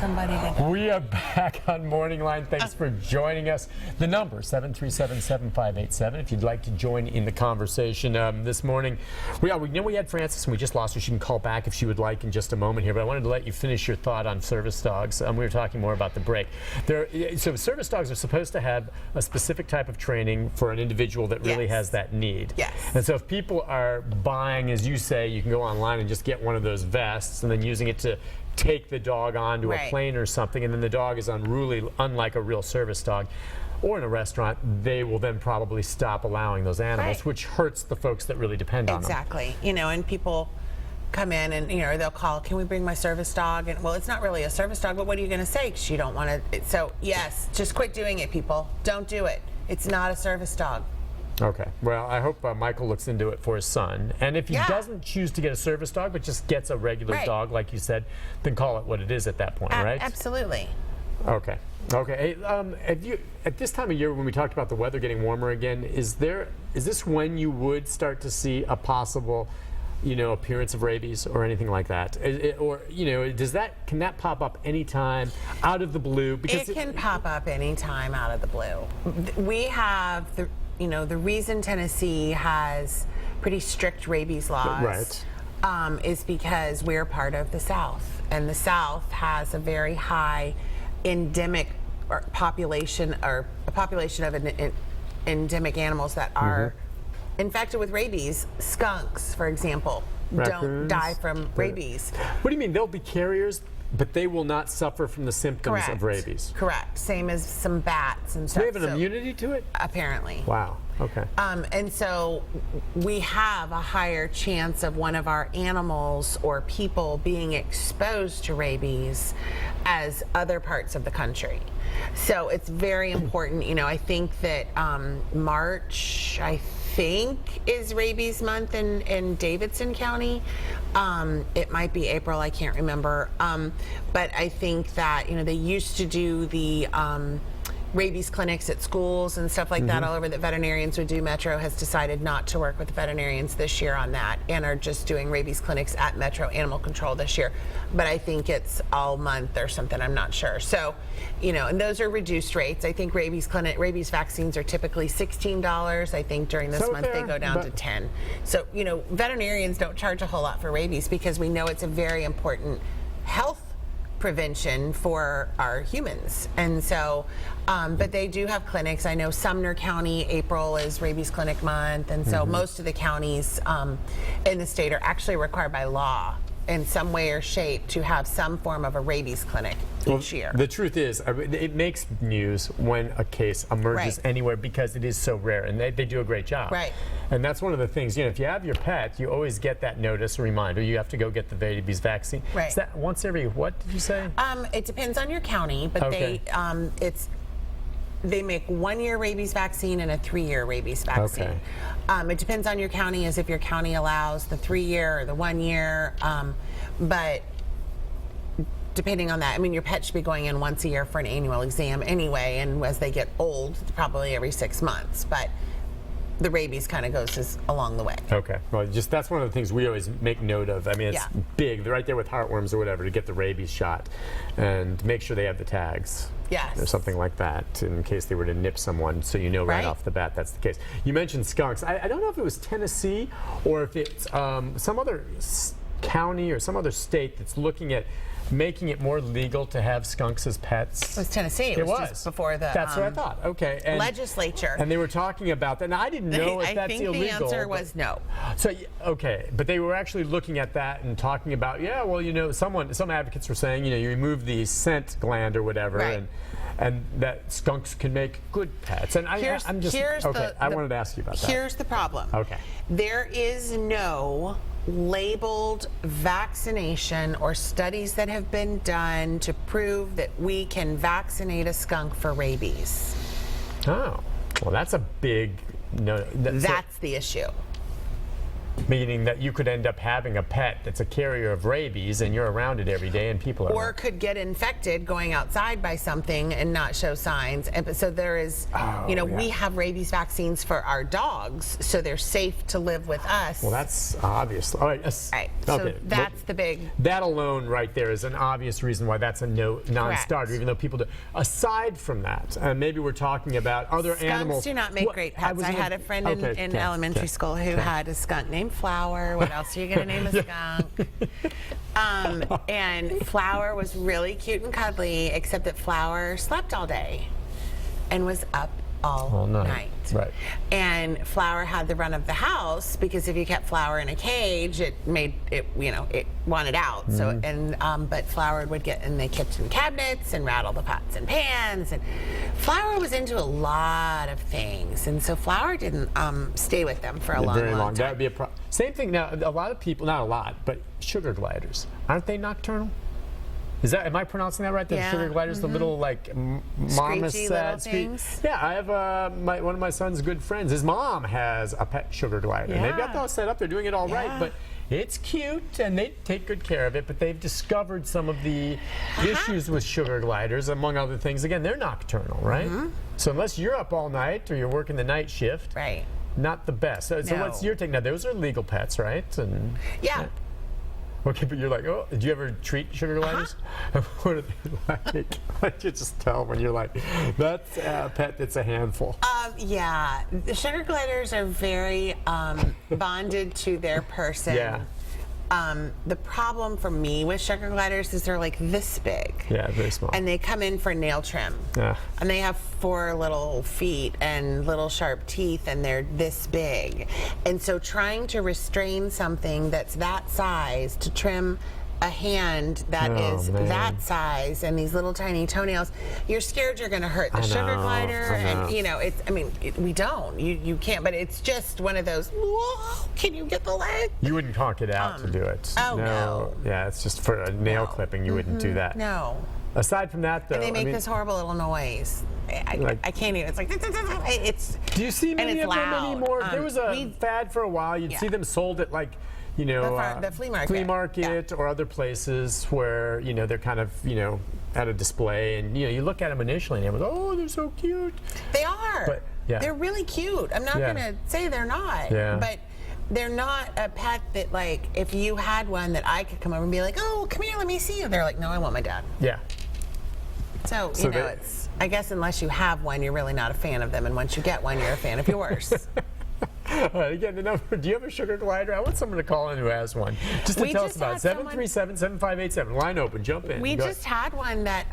somebody to... We are back on Morning Line. Thanks for joining us. The number, 737-7587, if you'd like to join in the conversation. This morning, we know we had Frances and we just lost her. She can call back if she would like in just a moment here, but I wanted to let you finish your thought on service dogs. We were talking more about the break. So service dogs are supposed to have a specific type of training for an individual that really has that need. Yes. And so if people are buying, as you say, you can go online and just get one of those vests and then using it to take the dog onto a plane or something, and then the dog is unruly, unlike a real service dog, or in a restaurant, they will then probably stop allowing those animals, which hurts the folks that really depend on them. Exactly. You know, and people come in and, you know, they'll call, can we bring my service dog? And, well, it's not really a service dog, but what are you going to say? Because you don't want to. So, yes, just quit doing it, people. Don't do it. It's not a service dog. Okay. Well, I hope Michael looks into it for his son. And if he doesn't choose to get a service dog, but just gets a regular dog, like you said, then call it what it is at that point, right? Absolutely. Okay. Okay. Hey, at this time of year, when we talked about the weather getting warmer again, is this when you would start to see a possible, you know, appearance of rabies or anything like that? Or, you know, can that pop up anytime out of the blue? Because it can pop up anytime out of the blue. We have the reason Tennessee has pretty strict rabies laws is because we're part of the South, and the South has a very high endemic population, or a population of endemic animals that are infected with rabies. Skunks, for example, don't die from rabies. What do you mean? They'll be carriers, but they will not suffer from the symptoms of rabies? Correct. Same as some bats and stuff. Do they have an immunity to it? Apparently. Wow. Okay. And so we have a higher chance of one of our animals or people being exposed to rabies as other parts of the country. So it's very important. You know, I think that March, is rabies month in Davidson County. It might be April, I can't remember. But I think that, you know, they used to do the rabies clinics at schools and stuff like that all over that veterinarians would do. Metro has decided not to work with the veterinarians this year on that and are just doing rabies clinics at Metro Animal Control this year. But I think it's all month or something, I'm not sure. So, you know, and those are reduced rates. I think rabies vaccines are typically $16. I think during this month they go down to $10. So, you know, veterinarians don't charge a whole lot for rabies because we know it's a very important health prevention for our humans. And so, but they do have clinics. I know Sumner County, April is rabies clinic month. And so most of the counties in the state are actually required by law in some way or shape to have some form of a rabies clinic each year. The truth is, it makes news when a case emerges anywhere because it is so rare, and they do a great job. Right. And that's one of the things, you know, if you have your pet, you always get that notice, a reminder, you have to go get the rabies vaccine. Right. Is that once every, what did you say? It depends on your county, but they make 1-year rabies vaccine and a 3-year rabies vaccine. Okay. It depends on your county, as if your county allows the 3-year or the 1-year. But depending on that, I mean, your pet should be going in once a year for an annual exam anyway, and as they get old, probably every 6 months. But the rabies kind of goes along the way. Okay. Well, that's one of the things we always make note of. I mean, it's big. They're right there with heartworms or whatever to get the rabies shot, and make sure they have the tags. Yes. Or something like that in case they were to nip someone, so you know right off the bat that's the case. You mentioned skunks. I don't know if it was Tennessee or if it's some other county or some other state that's looking at making it more legal to have skunks as pets. It was Tennessee. It was just before the That's what I thought. Okay. And legislature. And they were talking about that. Now, I didn't know if that's illegal. I think the answer was no. So, okay. But they were actually looking at that and talking about, yeah, well, you know, some advocates were saying, you know, you remove the scent gland or whatever, and that skunks can make good pets. And I wanted to ask you about that. Here's the problem. Okay. There is no labeled vaccination or studies that have been done to prove that we can vaccinate a skunk for rabies. Oh, well, that's a big no. That's the issue. Meaning that you could end up having a pet that's a carrier of rabies and you're around it every day and people are Or could get infected going outside by something and not show signs. And so there is, we have rabies vaccines for our dogs, so they're safe to live with us. Well, that's obvious. All right. Right. So that's the big. That alone right there is an obvious reason why that's a non-starter, even though people do. Aside from that, maybe we're talking about other animals. Skunks do not make great pets. I had a friend in elementary school who had a skunk named Flower. What else are you going to name a skunk? And Flower was really cute and cuddly, except that Flower slept all day and was up all night. Right. And Flower had the run of the house because if you kept Flower in a cage, it wanted out. So but Flower would get in the kitchen cabinets and rattle the pots and pans, and Flower was into a lot of things, and so Flower didn't stay with them for a long time. That would be a problem. Same thing now. A lot of people, not a lot, but sugar gliders, aren't they nocturnal? Am I pronouncing that right? The sugar gliders, the little marmoset things. Yeah, I have one of my son's good friends. His mom has a pet sugar glider. And they've got those set up. They're doing it all right, but it's cute and they take good care of it. But they've discovered some of the issues with sugar gliders, among other things. Again, they're nocturnal, right? So unless you're up all night or you're working the night shift, right? Not the best. So what's your take? Now, those are legal pets, right? And yeah. Okay, but you're like, oh, did you ever treat sugar gliders? What are they like? I could just tell when you're like, that's a pet that's a handful. Yeah, the sugar gliders are very bonded to their person. Yeah. The problem for me with sugar gliders is they're like this big. Yeah, very small. And they come in for nail trim. Yeah. And they have 4 little feet and little sharp teeth, and they're this big. And so trying to restrain something that's that size to trim a hand that is that size and these little tiny toenails, you're scared you're going to hurt the sugar glider. And we don't. You can't, but it's just one of those, whoa, can you get the leg? You wouldn't honk it out to do it. Oh, no. Yeah, it's just for a nail clipping, you wouldn't do that. No. Aside from that, though, and they make this horrible little noise. I can't even. It's like it's. Do you see many of them anymore? There was a fad for a while. You'd see them sold at like, the flea market or other places where they're kind of at a display, and you look at them initially and you're like, oh, they're so cute. They are. But they're really cute. I'm not gonna say they're not. Yeah. But they're not a pet that, like, if you had one that I could come over and be like, oh, come here, let me see you. They're like, no, I want my dad. Yeah. So it's, I guess unless you have one, you're really not a fan of them. And once you get one, you're a fan of yours. All right, again, the number, do you have a sugar glider? I want someone to call in who has one. Just to tell us about it. 737-7587. Line open. Jump in. We just had one that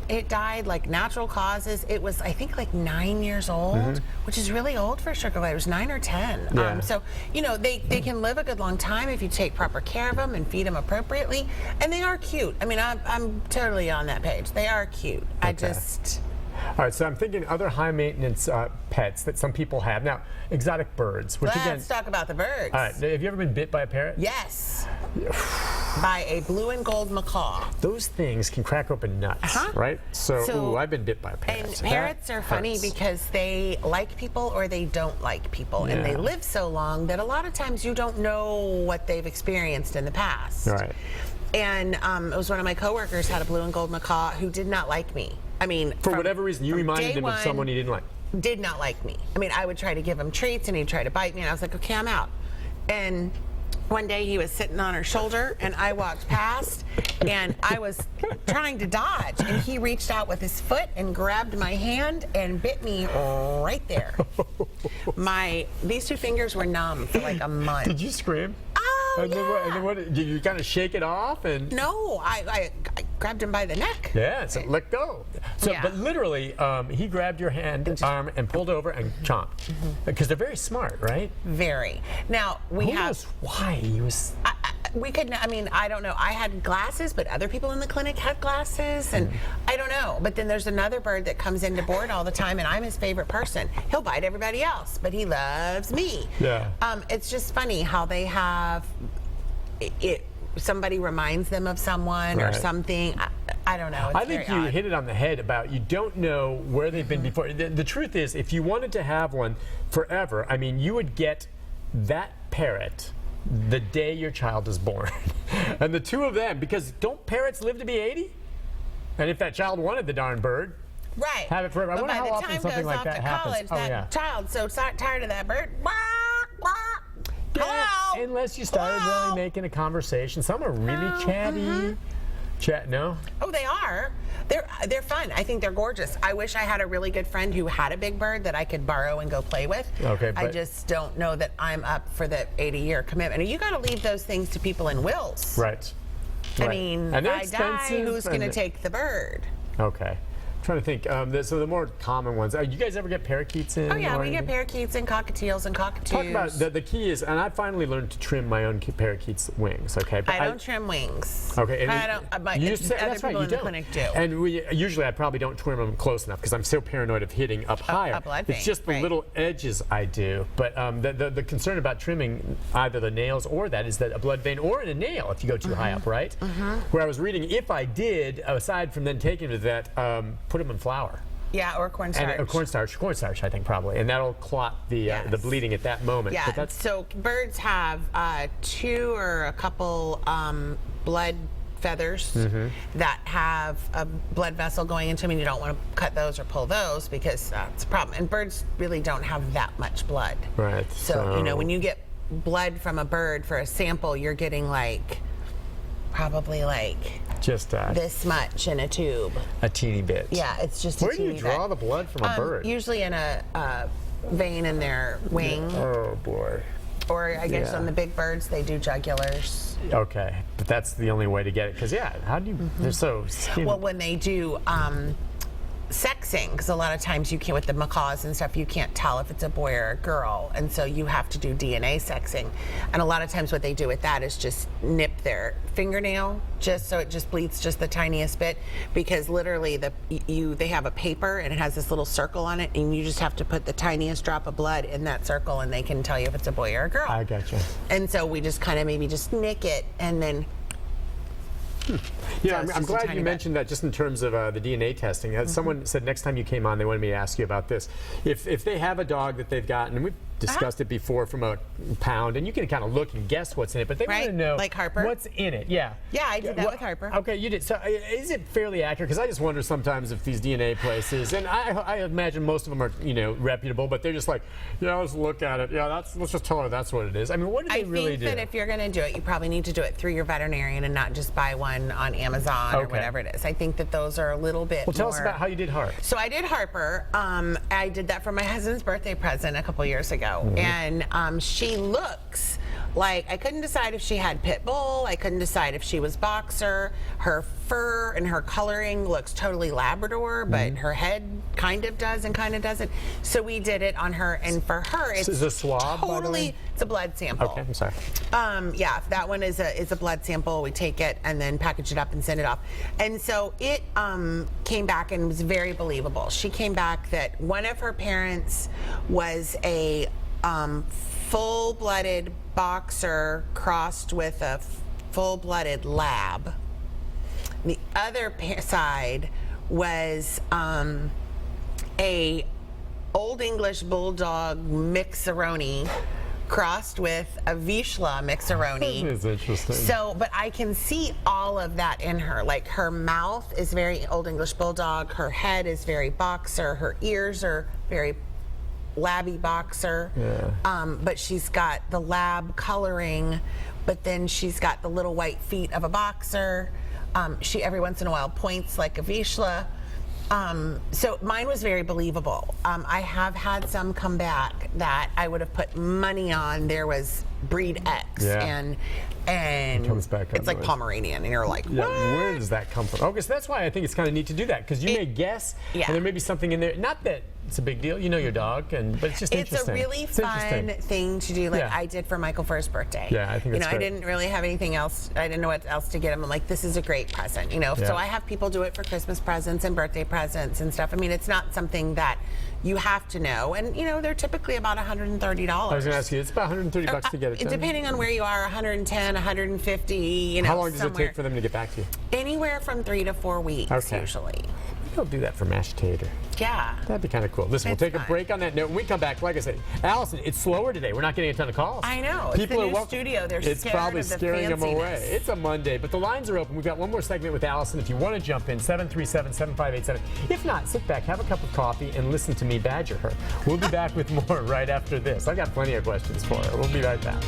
it died like natural causes. It was, I think, like 9 years old, which is really old for sugar gliders, 9 or 10. Yeah. So, they can live a good long time if you take proper care of them and feed them appropriately. And they are cute. I mean, I'm totally on that page. They are cute. Okay. All right, so I'm thinking other high-maintenance pets that some people have. Now, exotic birds, which Let's talk about the birds. All right, have you ever been bit by a parrot? Yes. By a blue and gold macaw. Those things can crack open nuts, right? So I've been bit by a parrot. And parrots are funny because they like people or they don't like people. And they live so long that a lot of times you don't know what they've experienced in the past. Right. And it was one of my coworkers had a blue and gold macaw who did not like me. I mean, for whatever reason, you reminded him of someone he didn't like. Did not like me. I mean, I would try to give him treats and he'd try to bite me, and I was like, okay, I'm out. And one day he was sitting on her shoulder and I walked past and I was trying to dodge, and he reached out with his foot and grabbed my hand and bit me right there. These 2 fingers were numb for like a month. Did you scream? Oh, and then what, did you kind of shake it off? And no, I grabbed him by the neck. Yeah, so let go. So, but literally, he grabbed your arm and pulled over and chomped. Because they're very smart, right? Very. Now, Who knows why he was... we could, I mean, I don't know. I had glasses, but other people in the clinic had glasses, and I don't know. But then there's another bird that comes into board all the time, and I'm his favorite person. He'll bite everybody else, but he loves me. Yeah. It's just funny how they have it. Somebody reminds them of someone or something. I don't know. It's I think you hit it on the head about you don't know where they've been before. The truth is, if you wanted to have one forever, I mean, you would get that parrot the day your child is born. And the two of them, because don't parrots live to be 80? And if that child wanted the darn bird, right. have it forever. I But wonder by how the often time something goes like off that to happens. college, Oh, that yeah. child's so tired of that bird. Yeah, Hello? unless you started Hello? really making a conversation. Some are really chatty. Chat, no? Oh, they are. They're fun. I think they're gorgeous. I wish I had a really good friend who had a big bird that I could borrow and go play with. Okay, I but- just don't know that I'm up for the 80-year commitment. And you got to leave those things to people in wills. Right. I Right. mean, And if they're I die, expensive, who's going to and- take the bird? Okay. Trying to think. So the more common ones. You guys ever get parakeets in? Oh, yeah, or we get anything? parakeets and cockatiels and cockatoos. Talk about the key is, and I finally learned to trim my own parakeets' wings. Okay, but I don't trim wings. Okay, and I don't. But you other said, that's right, people you in the don't. clinic do. And usually I probably don't trim them close enough because I'm so paranoid of hitting up higher. a blood It's vein, just the right. little edges I do. But the concern about trimming either the nails or that is that a blood vein or in a nail if you go too high up, right? Where I was reading, if I did, aside from then taking to that, put them in flour. Yeah, or cornstarch. And cornstarch, I think probably, and that'll clot the Yes. bleeding at that moment. Yeah, But that's, so birds have two or a couple blood feathers that have a blood vessel going into them, and you don't want to cut those or pull those because that's a problem. And birds really don't have that much blood. right. So, you know, when you get blood from a bird for a sample, you're getting probably just this much in a tube. a teeny bit. Yeah, it's just Where a do you teeny draw bit. the blood from a bird? Usually in a vein in their wing, Oh boy. or I guess Yeah. on the big birds they do jugulars. Okay, but that's the only way to get it. Because how do you? They're so skinny. Well, when they do sexing, because a lot of times you can't, with the macaws and stuff, you can't tell if it's a boy or a girl, and so you have to do DNA sexing. And a lot of times what they do with that is just nip their fingernail just so it just bleeds just the tiniest bit, because literally they have a paper and it has this little circle on it, and you just have to put the tiniest drop of blood in that circle and they can tell you if it's a boy or a girl. I gotcha. And so we just kind of maybe just nick it and then Yeah, it's I'm just a glad tiny you bit. mentioned that just in terms of the DNA testing. Someone said next time you came on, they wanted me to ask you about this. If they have a dog that they've gotten, and we've discussed it before, from a pound, and you can kind of look and guess what's in it, but they want to Right, know like Harper? what's in it. Yeah. Yeah, I did that with Harper. Okay, you did. So is it fairly accurate? Because I just wonder sometimes if these DNA places, and I imagine most of them are reputable, but they're just like, yeah, let's look at it. Yeah, let's just tell her that's what it is. I mean, what do they really think do? that if you're going to do it, you probably need to do it through your veterinarian and not just buy one on Amazon or Okay. whatever it is. I think that those are a little bit Well, tell us more- about how you did Harp. So I did Harper. I did that for my husband's birthday present a couple years ago, and she looks like, I couldn't decide if she had pit bull. I couldn't decide if she was boxer. Her fur and her coloring looks totally Labrador, but her head kind of does and kind of doesn't. So we did it on her, and for her, it's Is it a swab, by the totally. way? It's a blood sample. Okay, I'm sorry. Yeah, that one is a blood sample. We take it and then package it up and send it off. And so it came back and was very believable. She came back that one of her parents was a full-blooded boxer crossed with a full-blooded lab. The other side was a Old English Bulldog mixeroni crossed with a Vizsla mixeroni. That is interesting. So, but I can see all of that in her. Like, her mouth is very Old English Bulldog, her head is very boxer, her ears are very labby boxer. Yeah. But she's got the lab coloring, but then she's got the little white feet of a boxer. She every once in a while points like a Vizsla. So mine was very believable. I have had some come back that I would have put money on there was breed X, Yeah. and It comes back it's like otherwise. Pomeranian, and you're like, Yeah, what? where does that come from? Okay, so that's why I think it's kind of neat to do that, because you may guess, yeah. and there may be something in there. Not that it's a big deal, you know your dog, but it's just It's interesting. a really It's fun interesting. thing to do, like Yeah. I did for Michael for his birthday. Yeah, I think that's I great. didn't really have anything else. I didn't know what else to get him. I'm like, this is a great present, Yeah. So I have people do it for Christmas presents and birthday presents and stuff. I mean, it's not something that you have to know, and they're typically about $130. I was going to ask you, it's about $130 to get it done. Depending on where you are, 110, 150. How long does it somewhere. take for them to get back to you? Anywhere from 3 to 4 weeks, Okay. usually. I'll do that for mashed tater. Yeah. That'd be kind of cool. Listen, we'll It's take a fun. break on that note. When we come back, like I said, Allison, it's slower today. We're not getting a ton of calls. I know. It's the new studio. They're It's scared probably of the scaring them away. fanciness. It's a Monday, but the lines are open. We've got one more segment with Allison. If you want to jump in, 737-7587. If not, sit back, have a cup of coffee, and listen to me badger her. We'll be back with more right after this. I've got plenty of questions for her. We'll be right back.